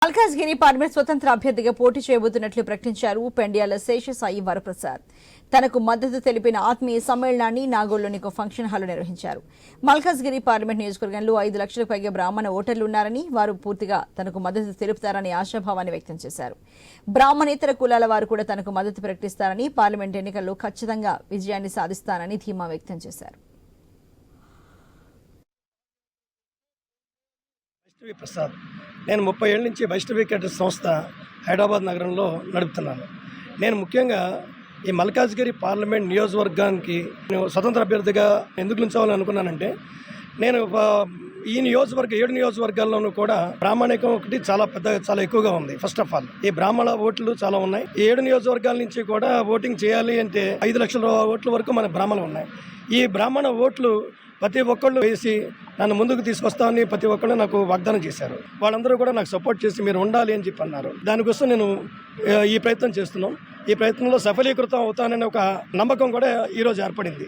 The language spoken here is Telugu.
మల్కాజ్గిరి పార్లమెంట్ స్వతంత్ర అభ్యర్థిగా పోటీ చేయబోతున్నట్లు ప్రకటించారు పెండ్యాల శేషసాయి వరప్రసాద్. తనకు మద్దతు తెలిపిన ఆత్మీయ సమ్మేళనాన్ని నాగోల్లోని ఒక ఫంక్షన్ హాల్లో నిర్వహించారు. మల్కాజ్గిరి పార్లమెంట్ నియోజకవర్గంలో 5 లక్షలకు పైగా బ్రాహ్మణ ఓటర్లు ఉన్నారని, వారు పూర్తిగా తనకు మద్దతు తెలుపుతారని ఆశాభావాన్ని వ్యక్తం చేశారు. బ్రాహ్మణేతర కులాల వారు కూడా తనకు మద్దతు ప్రకటిస్తారని, పార్లమెంట్ ఎన్నికల్లో ఖచ్చితంగా విజయాన్ని సాధిస్తానని ధీమా వ్యక్తం చేశారు. ప్రసాద్, నేను 30 ఏళ్ళ నుంచి వైష్ణవి కేటర్స్ సంస్థ హైదరాబాద్ నగరంలో నడుపుతున్నాను. నేను ముఖ్యంగా ఈ మల్కాజ్గిరి పార్లమెంట్ నియోజకవర్గానికి నేను స్వతంత్ర అభ్యర్థిగా ఎందుకు నిలిచాలని అనుకున్నానంటే, నేను ఈ 7 నియోజకవర్గాల్లోనూ కూడా బ్రాహ్మణికం ఒకటి చాలా ఎక్కువగా ఉంది. ఫస్ట్ ఆఫ్ ఆల్ ఈ బ్రాహ్మణ ఓట్లు చాలా ఉన్నాయి. ఈ 7 నియోజకవర్గాల నుంచి కూడా ఓటింగ్ చేయాలి అంటే 5 లక్షల ఓట్ల వరకు మన బ్రాహ్మణులు ఉన్నాయి. ఈ బ్రాహ్మణ ఓట్లు ప్రతి ఒక్కళ్ళు వేసి నన్ను ముందుకు తీసుకొస్తామని ప్రతి ఒక్కళ్ళు నాకు వాగ్దానం చేశారు. వాళ్ళందరూ కూడా నాకు సపోర్ట్ చేసి మీరు ఉండాలి అని చెప్పి అన్నారు. దానికోసం నేను ఈ ప్రయత్నం చేస్తున్నాం. ఈ ప్రయత్నంలో సఫలీకృతం అవుతాననే ఒక నమ్మకం కూడా ఈరోజు ఏర్పడింది.